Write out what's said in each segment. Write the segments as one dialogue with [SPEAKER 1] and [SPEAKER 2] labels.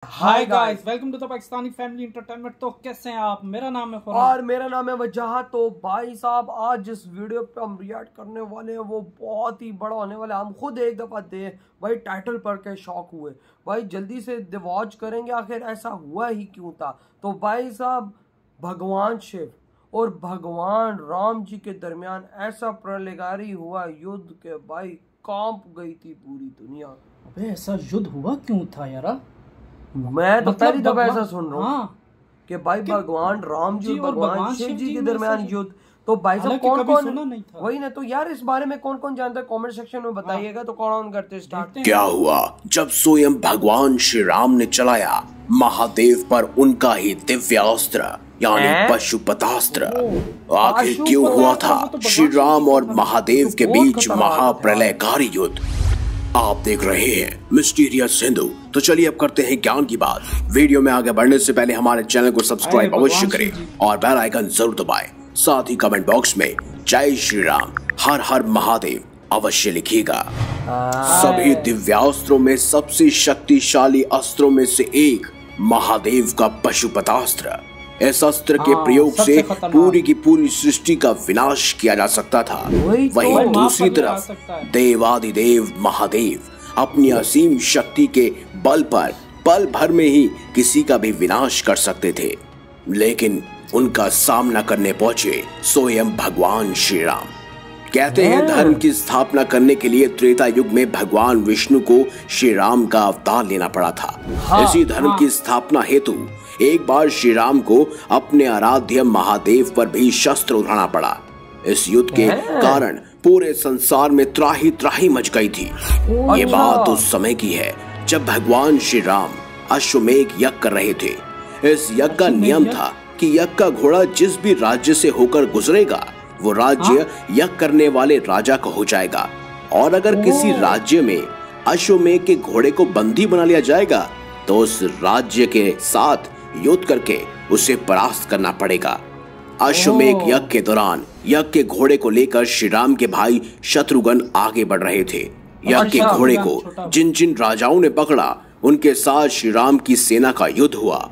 [SPEAKER 1] Hi guys, welcome to the Pakistani family entertainment. तो कैसे हैं आप? मेरा नाम है
[SPEAKER 2] और मेरा नाम है वजह। तो भाई साहब, आज जिस वीडियो पे हम रिएक्ट करने वाले हैं वो बहुत ही बड़ा होने वाला है। हम खुद एक दफ़ा दे भाई टाइटल पढ़ के शॉक हुए। भाई जल्दी से वॉच करेंगे आखिर ऐसा हुआ ही क्यों था। तो भाई साहब, भगवान शिव और भगवान राम जी के दरमियान ऐसा प्रलयकारी हुआ युद्ध के भाई कांप गई थी पूरी दुनिया।
[SPEAKER 1] अबे ऐसा युद्ध हुआ क्यों था यार?
[SPEAKER 2] मैं तो पहली दफा ऐसा सुन रहा हूँ
[SPEAKER 1] हाँ,
[SPEAKER 2] कि भाई भगवान राम जी और भगवान शिव जी के
[SPEAKER 1] में
[SPEAKER 2] दरमियान
[SPEAKER 1] ऐसा
[SPEAKER 2] युद्ध। तो भाई साहब
[SPEAKER 1] हालांकि कभी सुना
[SPEAKER 2] कौन
[SPEAKER 1] नहीं था।
[SPEAKER 2] वही ना। तो यार इस बारे में कौन कौन जानता है कमेंट सेक्शन में बताइएगा। तो कौन करते स्टार्ट।
[SPEAKER 3] क्या हुआ जब स्वयं भगवान श्री राम ने चलाया महादेव पर उनका ही दिव्यास्त्र यानी पशुपतास्त्र? आखिर क्यों हुआ था श्री राम और महादेव के बीच महाप्रलयकारी युद्ध? आप देख रहे हैं मिस्टीरियस हिंदू। तो चलिए अब करते हैं ज्ञान की बात। वीडियो में आगे बढ़ने से पहले हमारे चैनल को सब्सक्राइब अवश्य करें और बेल आइकन जरूर दबाएं। साथ ही कमेंट बॉक्स में जय श्री राम, हर हर महादेव अवश्य लिखिएगा। सभी दिव्यास्त्रों में सबसे शक्तिशाली अस्त्रों में से एक महादेव का पशुपतास्त्र। इस अस्त्र के प्रयोग से पूरी की पूरी सृष्टि का विनाश किया जा सकता था। वहीं दूसरी तरफ देवादिदेव महादेव अपनी असीम शक्ति के बल पर पल भर में ही किसी का भी विनाश कर सकते थे। लेकिन उनका सामना करने पहुंचे स्वयं भगवान श्री राम। कहते हैं धर्म की स्थापना करने के लिए त्रेता युग में भगवान विष्णु को श्री राम का अवतार लेना पड़ा था। इसी धर्म की स्थापना हेतु एक बार श्री राम को अपने आराध्य महादेव पर भी शस्त्र उठाना पड़ा। इस युद्ध के कारण पूरे संसार में त्राही त्राही मच गई थी। ये बात उस समय की है जब भगवान श्री राम अश्वमेघ यज्ञ कर रहे थे। इस यज्ञ का नियम था कि यज्ञ का घोड़ा जिस भी राज्य से होकर गुजरेगा वो राज्य यज्ञ करने वाले राजा का हो जाएगा। और अगर किसी राज्य में अश्वमेघ के घोड़े को बंदी बना लिया जाएगा तो उस राज्य के साथ युद्ध करके उसे परास्त करना पड़ेगा। अश्वमेघ यज्ञ के दौरान यज्ञ के घोड़े को लेकर श्री राम के भाई शत्रुघ्न आगे बढ़ रहे थे। यज्ञ के घोड़े को जिन जिन राजाओं ने पकड़ा उनके साथ श्री राम की सेना का युद्ध हुआ।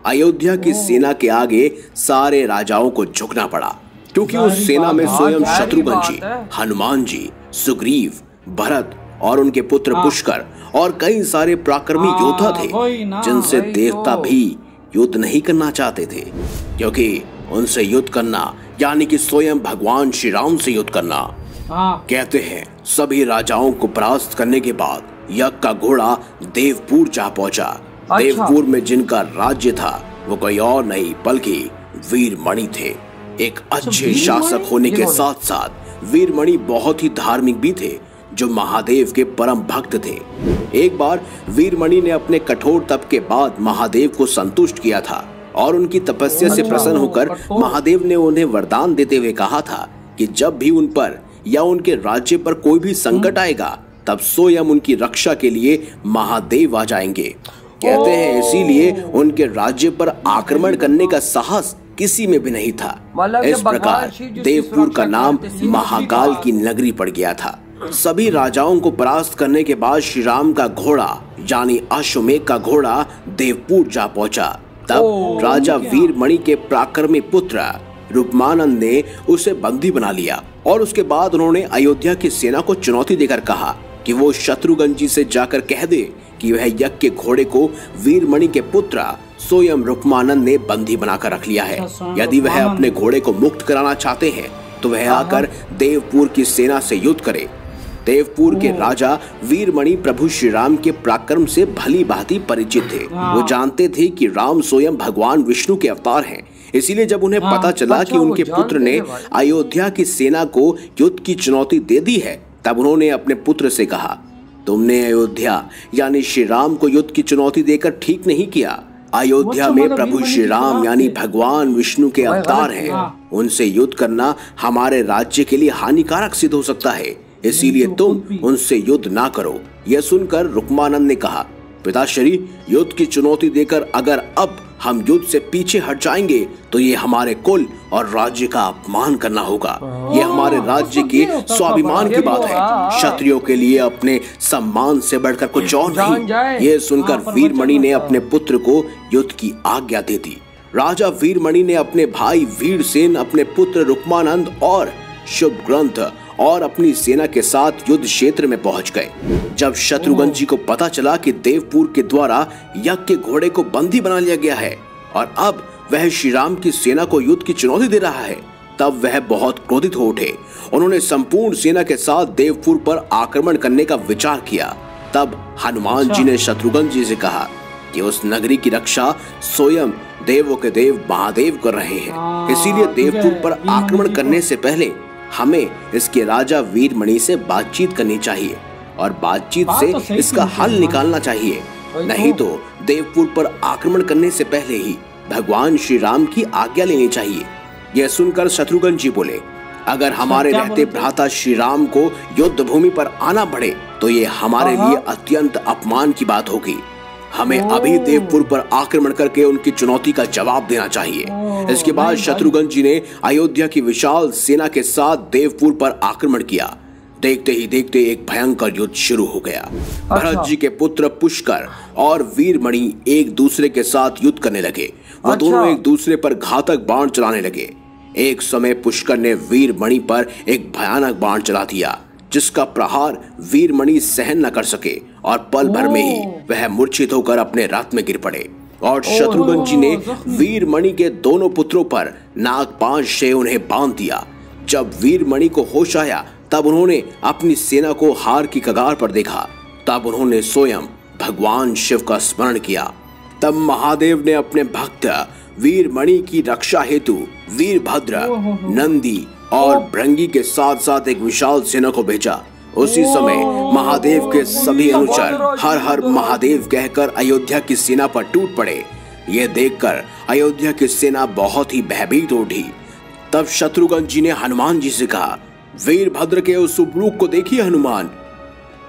[SPEAKER 3] अयोध्या की सेना के आगे सारे राजाओं को झुकना पड़ा क्योंकि उस सेना में स्वयं शत्रुघ्न जी, हनुमान जी, सुग्रीव, भरत और उनके पुत्र पुष्कर और कई सारे पराक्रमी योद्धा थे जिनसे देवता भी युद्ध नहीं करना चाहते थे, क्योंकि उनसे युद्ध करना यानी कि स्वयं भगवान श्री राम से युद्ध करना। कहते हैं सभी राजाओं को परास्त करने के बाद यज्ञ का घोड़ा देवपुर जा पहुंचा। देवपुर में जिनका राज्य था वो कोई और नहीं बल्कि वीरमणि थे। एक अच्छे शासक होने के साथ साथ वीरमणि बहुत ही धार्मिक भी थे जो महादेव के परम भक्त थे। एक बार वीरमणि ने अपने कठोर तप के बाद महादेव को संतुष्ट किया था और उनकी तपस्या से प्रसन्न होकर महादेव ने उन्हें वरदान देते हुए कहा था कि जब भी उन पर या उनके राज्य पर कोई भी संकट आएगा तब स्वयं उनकी रक्षा के लिए महादेव आ जाएंगे। कहते हैं इसीलिए उनके राज्य पर आक्रमण करने का साहस किसी में भी नहीं था। इस प्रकार देवपुर का नाम महाकाल की नगरी पड़ गया था। सभी राजाओं को परास्त करने के बाद श्री राम का घोड़ा यानी अश्वमेघ का घोड़ा देवपुर जा पहुंचा। तब राजा वीरमणि के पराक्रमी पुत्र रुक्मानंद ने उसे बंदी बना लिया और उसके बाद उन्होंने अयोध्या की सेना को चुनौती देकर कहा कि वो शत्रुघ्न जी से जाकर कह दे कि वह यज्ञ के घोड़े को वीरमणि के पुत्र स्वयं रुक्मानंद ने बंदी बनाकर रख लिया है। यदि वह अपने घोड़े को मुक्त कराना चाहते हैं तो वह आकर देवपुर की सेना से युद्ध करे। देवपुर के राजा वीरमणि प्रभु श्री राम के पराक्रम से भली भांति परिचित थे। वो जानते थे कि राम स्वयं भगवान विष्णु के अवतार हैं। इसीलिए जब उन्हें पता चला कि उनके पुत्र ने अयोध्या की सेना को युद्ध की चुनौती दे दी है तब उन्होंने अपने पुत्र से कहा, तुमने अयोध्या यानी श्री राम को युद्ध की चुनौती देकर ठीक नहीं किया। अयोध्या में प्रभु श्री राम यानी भगवान विष्णु के अवतार हैं। उनसे युद्ध करना हमारे राज्य के लिए हानिकारक सिद्ध हो सकता है, इसीलिए तुम उनसे युद्ध ना करो। यह सुनकर रुक्मानंद ने कहा, पिताश्री, युद्ध की चुनौती देकर अगर अब हम युद्ध से पीछे हट जाएंगे तो ये हमारे कुल और राज्य का अपमान करना होगा। ये हमारे राज्य के स्वाभिमान की बात है। क्षत्रियों के लिए अपने सम्मान से बढ़कर कुछ और नहीं। ये सुनकर वीरमणि ने अपने पुत्र को युद्ध की आज्ञा दे दी। राजा वीरमणि ने अपने भाई वीरसेन, अपने पुत्र रुक्मानंद और शुभग्रंथ और अपनी सेना के साथ युद्ध क्षेत्र में पहुंच गए। जब शत्रुघ्न जी को पता चला कि देवपुर के द्वारा यज्ञ के घोड़े को बंदी बना लिया गया है और अब वह श्री राम की सेना को युद्ध की चुनौती दे रहा है, तब वह बहुत क्रोधित हो उठे। उन्होंने संपूर्ण सेना के साथ देवपुर पर आक्रमण करने का विचार किया। तब हनुमान जी ने शत्रुघ्न जी से कहा कि उस नगरी की रक्षा स्वयं देवों के देव महादेव कर रहे हैं, इसीलिए देवपुर पर आक्रमण करने से पहले हमें इसके राजा वीरमणि से बातचीत करनी चाहिए और बातचीत से इसका हल निकालना चाहिए। नहीं तो देवपुर पर आक्रमण करने से पहले ही भगवान श्री राम की आज्ञा लेनी चाहिए। यह सुनकर शत्रुघ्न जी बोले, अगर हमारे रहते भ्राता श्री राम को युद्ध भूमि पर आना पड़े तो ये हमारे लिए अत्यंत अपमान की बात होगी। हमें अभी देवपुर पर आक्रमण करके उनकी चुनौती का जवाब देना चाहिए। इसके बाद शत्रुघ्न जी ने अयोध्या की विशाल सेना के साथ देवपुर पर आक्रमण किया। देखते ही देखते एक भयंकर युद्ध शुरू हो गया। भरत जी के पुत्र पुष्कर और वीरमणि एक दूसरे के साथ युद्ध करने लगे। वह दोनों एक दूसरे पर घातक बाण चलाने लगे। एक समय पुष्कर ने वीरमणि पर एक भयानक बाण चला दिया, जिसका प्रहार वीरमणि सहन न कर सके और पल भर में ही वह मूर्छित होकर अपने रथ में गिर पड़े। और शत्रुघ्न जी ने वीरमणि के दोनों पुत्रों पर नागपाश से उन्हें बांध दिया। जब वीरमणि को होश आया तब उन्होंने अपनी सेना को हार की कगार पर देखा। तब उन्होंने स्वयं भगवान शिव का स्मरण किया। तब महादेव ने अपने भक्त वीरमणि की रक्षा हेतु वीरभद्र, नंदी और भृंगी के साथ साथ एक विशाल सेना को भेजा। उसी समय महादेव के सभी अनुचर हर हर महादेव कहकर अयोध्या की सेना पर टूट पड़े। ये देखकर अयोध्या की सेना बहुत ही भयभीत उठी। तब शत्रुघ्न जी ने हनुमान जी से कहा, वीरभद्र के उस उपरूप को देखिए हनुमान।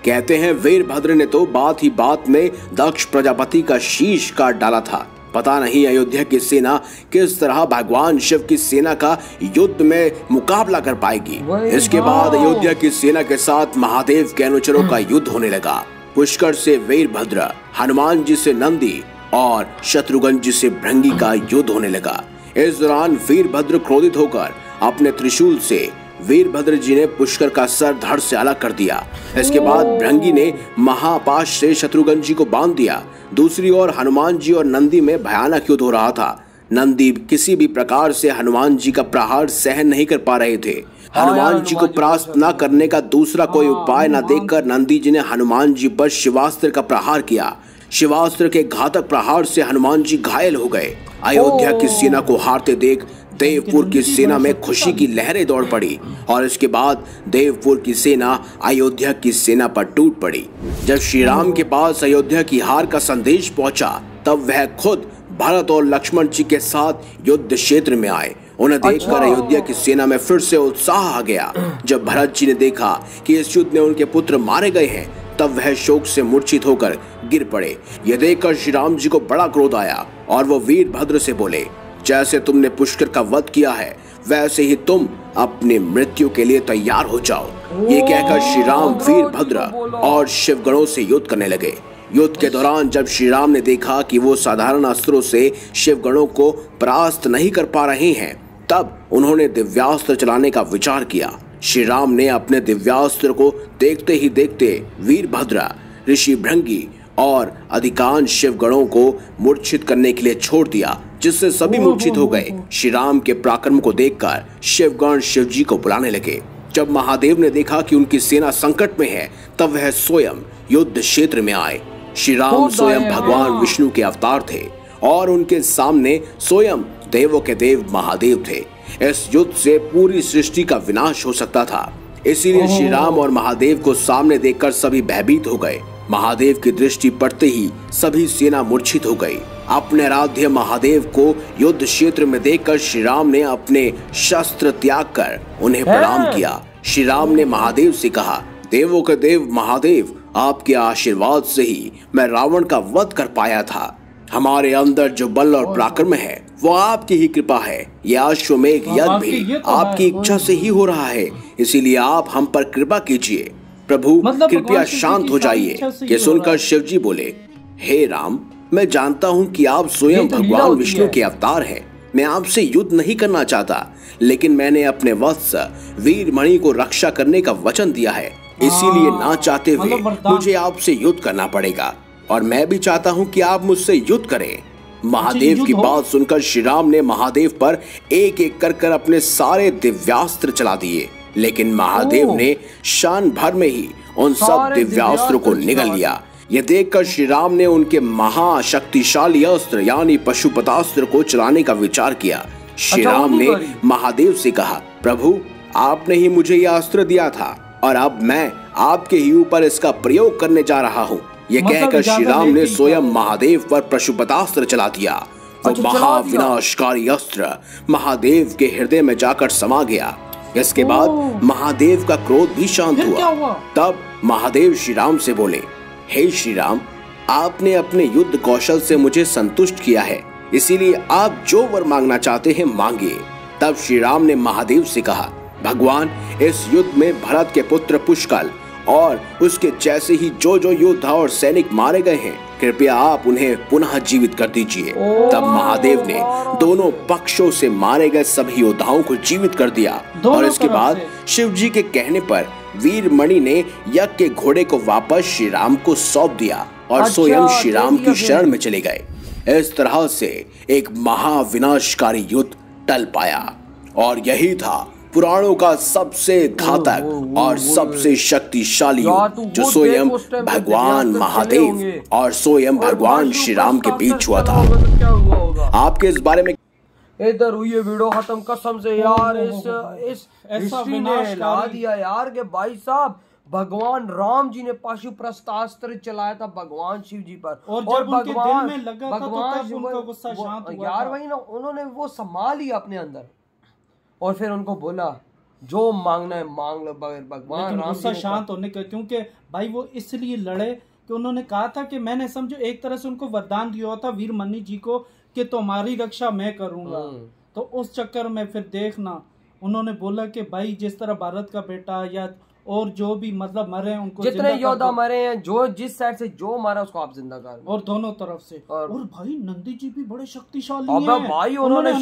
[SPEAKER 3] कहते हैं वीरभद्र ने तो बात ही बात में दक्ष प्रजापति का शीश काट डाला था। पता नहीं अयोध्या की सेना किस तरह भगवान शिव की सेना का युद्ध में मुकाबला कर पाएगी। इसके बाद अयोध्या की सेना के साथ महादेव के अनुचरों का युद्ध होने लगा। पुष्कर से वीरभद्र, हनुमान जी से नंदी और शत्रुघ्न जी से भृंगी का युद्ध होने लगा। इस दौरान वीरभद्र क्रोधित होकर अपने त्रिशूल से वीरभद्र जी ने पुष्कर का सर धड़ से अलग कर दिया। इसके बाद भृंगी ने महापाश से शत्रुघ्न जी को बांध दिया। दूसरी ओर हनुमान जी और नंदी में भयानक युद्ध हो रहा था। नंदी किसी भी प्रकार से हनुमान जी का प्रहार सहन नहीं कर पा रहे थे। हनुमान जी को परास्त न करने का दूसरा कोई उपाय न देखकर नंदी जी ने हनुमान जी पर शिवास्त्र का प्रहार किया। शिवास्त्र के घातक प्रहार से हनुमान जी घायल हो गए। अयोध्या की सेना को हारते देख देवपुर की सेना में खुशी की लहरें दौड़ पड़ी और इसके बाद देवपुर की सेना अयोध्या की सेना पर टूट पड़ी। जब श्री राम के पास अयोध्या की हार का संदेश पहुंचा तब वह खुद भरत और लक्ष्मण जी के साथ युद्ध क्षेत्र में आए। उन्हें देखकर अयोध्या की सेना में फिर से उत्साह आ गया। जब भरत जी ने देखा कि इस युद्ध में उनके पुत्र मारे गए हैं तब वह शोक से मूर्छित होकर गिर पड़े। यह देखकर श्री राम जी को बड़ा क्रोध आया और वो वीरभद्र से बोले, जैसे तुमने पुष्कर का वध किया है वैसे ही तुम अपनी मृत्यु के लिए तैयार हो जाओ। ये कहकर श्री राम वीरभद्र और शिवगणों से युद्ध करने लगे। युद्ध के दौरान जब श्री राम ने देखा कि वो साधारण अस्त्रों से शिवगणों को परास्त नहीं कर पा रहे हैं तब उन्होंने दिव्यास्त्र चलाने का विचार किया। श्री राम ने अपने दिव्यास्त्र को देखते ही देखते वीरभद्र, ऋषि भृंगी और अधिकांश शिवगणों को मूर्छित करने के लिए छोड़ दिया, जिससे सभी मूर्छित हो गए। श्री राम के पराक्रम को देखकर शिवगण शिव जी को बुलाने लगे। जब महादेव ने देखा कि उनकी सेना संकट में है तब वह स्वयं युद्ध क्षेत्र में आए। श्री राम स्वयं भगवान विष्णु के अवतार थे और उनके सामने स्वयं देवों के देव महादेव थे। इस युद्ध से पूरी सृष्टि का विनाश हो सकता था, इसीलिए श्री राम और महादेव को सामने देखकर सभी भयभीत हो गए। महादेव की दृष्टि पड़ते ही सभी सेना मूर्छित हो गई। अपने आराध्य महादेव को युद्ध क्षेत्र में देखकर श्री राम ने अपने शस्त्र त्याग कर उन्हें प्रणाम किया। श्री राम ने महादेव से कहा, देवों के देव महादेव, आपके आशीर्वाद से ही मैं रावण का वध कर पाया था। हमारे अंदर जो बल और पराक्रम है वो आपकी ही कृपा है। यह अश्वमेघ यज्ञ भी आपकी इच्छा से ही हो रहा है, इसीलिए आप हम पर कृपा कीजिए। प्रभु कृपया शांत हो जाइए। ये सुनकर शिवजी बोले, हे राम, मैं जानता हूँ कि आप स्वयं भगवान विष्णु के अवतार हैं। मैं आपसे युद्ध नहीं करना चाहता, लेकिन मैंने अपने वत्स वीरमणि को रक्षा करने का वचन दिया है, इसीलिए ना चाहते हुए मुझे आपसे युद्ध करना पड़ेगा, और मैं भी चाहता हूँ कि आप मुझसे युद्ध करें। महादेव की बात सुनकर श्री राम ने महादेव पर एक एक कर अपने सारे दिव्यास्त्र चला दिए, लेकिन महादेव ने क्षण भर में ही उन सब दिव्यास्त्रों को निगल लिया। यह देखकर श्री राम ने उनके महाशक्तिशाली अस्त्र यानी पशुपतास्त्र को चलाने का विचार किया। श्री राम ने महादेव से कहा, प्रभु आपने ही मुझे यह अस्त्र दिया था और अब मैं आपके ही ऊपर इसका प्रयोग करने जा रहा हूँ। ये कहकर श्री राम ने स्वयं महादेव पर पशुपतास्त्र चला दिया। वो महाविनाशकारी अस्त्र महादेव के हृदय में जाकर समा गया। इसके बाद महादेव का क्रोध भी शांत हुआ। तब महादेव श्री राम से बोले, हे श्री राम, आपने अपने युद्ध कौशल से मुझे संतुष्ट किया है, इसीलिए आप जो वर मांगना चाहते हैं मांगिए। तब श्री राम ने महादेव से कहा, भगवान, इस युद्ध में भरत के पुत्र पुष्कल और उसके जैसे ही जो जो योद्धा और सैनिक मारे गए हैं, कृपया आप उन्हें पुनः जीवित कर दीजिए। तब महादेव ने दोनों पक्षों से मारे गए सभी योद्धाओं को जीवित कर दिया, और इसके बाद शिव जी के कहने पर वीरमणि ने यज्ञ के घोड़े को वापस श्री राम को सौंप दिया और स्वयं श्री राम की शरण में चले गए। इस तरह से एक महाविनाशकारी युद्ध टल पाया, और यही था पुराणों का सबसे घातक और सबसे शक्तिशाली युद्ध, जो स्वयं भगवान महादेव और स्वयं भगवान श्री राम के बीच हुआ था। आपके इस बारे में
[SPEAKER 2] इधर हुई है वीडियो खत्म। कसम से यार इस हिस्ट्री ने हिला दिया यार के भाई साहब, भगवान राम जी ने पाशुपतास्त्र चलाया था भगवान शिव जी पर, और भगवान यार वही ना, उन्होंने वो संभाल लिया अपने अंदर, और फिर उनको बोला जो मांगना है मांग लो। भगवान राम
[SPEAKER 1] गुस्सा शांत होने का, क्योंकि भाई वो इसलिए लड़े कि उन्होंने कहा था कि मैंने समझो एक तरह से उनको वरदान दिया था वीरमणि जी को कि तुम्हारी रक्षा मैं करूंगा। तो उस चक्कर में फिर देखना उन्होंने बोला कि भाई जिस तरह भारत का बेटा या और जो भी मतलब मरे हैं उनको,
[SPEAKER 2] जितने योद्धा मरे हैं, जो जिस साइड से जो मारा उसको आप जिंदा कर,
[SPEAKER 1] और दोनों तरफ से। और भाई नंदी जी भी बड़े शक्तिशाली
[SPEAKER 2] हैं। भाई उन्होंने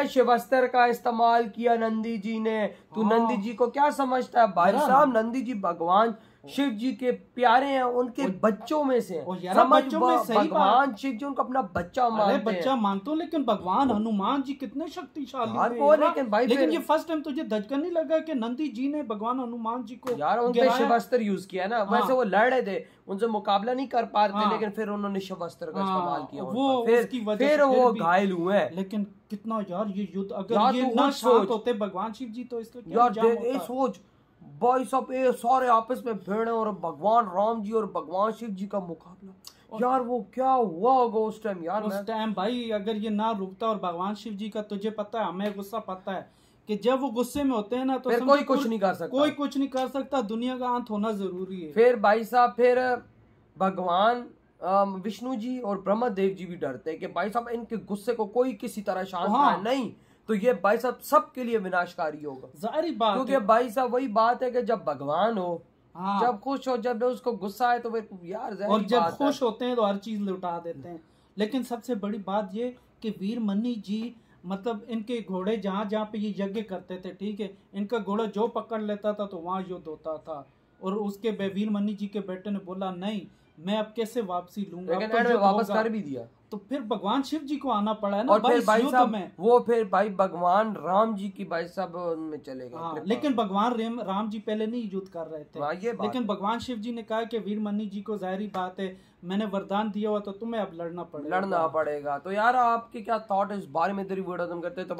[SPEAKER 2] शिवस्त्र का इस्तेमाल किया नंदी जी ने। तू नंदी जी को क्या समझता है भाई साहब? नंदी जी भगवान शिव जी के प्यारे हैं, उनके बच्चों में से भगवान शिव जी उनको अपना बच्चा
[SPEAKER 1] मानते हैं, लेकिन भगवान हनुमान जी कितने शक्तिशाली हैं। लेकिन ये फर्स्ट टाइम तुझे धक्का नहीं लगा कि नंदी जी ने भगवान हनुमान जी को
[SPEAKER 2] यार उनके शिवस्त्र यूज किया ना? वैसे वो लड़ रहे थे, उनसे मुकाबला नहीं कर पा रहे थे, लेकिन फिर उन्होंने शिवस्त्र का इस्तेमाल किया, फिर वो घायल हुए।
[SPEAKER 1] लेकिन कितना यार ये युद्ध, अगर ये ना शांत होते भगवान शिव जी तो इसका क्या
[SPEAKER 2] सोच भाई सब सारे आपस में भिड़े और भगवान राम जी और भगवान शिव जी का मुकाबला। यार वो क्या हुआ होगा उस टाइम यार?
[SPEAKER 1] उस टाइम भाई अगर ये ना रुकता, और भगवान शिव जी का तुझे पता है, हमें गुस्सा पता है कि जब वो गुस्से में होते हैं ना तो
[SPEAKER 2] कोई कुछ नहीं कर सकता,
[SPEAKER 1] कोई कुछ नहीं कर सकता। दुनिया का अंत होना जरूरी है।
[SPEAKER 2] फिर भाई साहब फिर भगवान विष्णु जी और ब्रह्मा देव जी भी डरते हैं कि भाई साहब इनके गुस्से को कोई किसी तरह शांत नहीं, तो ये भाई साहब सबके लिए विनाशकारी होगा।
[SPEAKER 1] जाहिर बात,
[SPEAKER 2] क्योंकि भाई साहब वही बात है कि जब भगवान हो, जब खुश हो, जब उसको गुस्सा है तो फिर यार,
[SPEAKER 1] और जब खुश होते हैं तो हर चीज लुटा देते हैं। लेकिन सबसे बड़ी बात ये कि वीरमणि जी मतलब इनके घोड़े जहाँ जहाँ पे ये यज्ञ करते थे, ठीक है, इनका घोड़ा जो पकड़ लेता था तो वहां युद्ध होता था। और उसके वीरमणि जी के बेटे ने बोला नहीं, मैं अब कैसे वापसी लूंगा,
[SPEAKER 2] लेकिन वापस कर भी दिया।
[SPEAKER 1] तो फिर भगवान शिव जी को आना पड़ा है ना।
[SPEAKER 2] और फिर भाई साहब वो फिर भाई भगवान राम जी की भाई साहब में चले गए।
[SPEAKER 1] लेकिन भगवान राम जी पहले नहीं युद्ध कर रहे थे, लेकिन भगवान शिव जी ने कहा कि वीरमणि जी को जाहिर बात है मैंने वरदान दिया हुआ तो तुम्हें अब लड़ना पड़ेगा।
[SPEAKER 2] तो यार आपके क्या थॉट इस बारे में? वीडियो खत्म करते हैं तो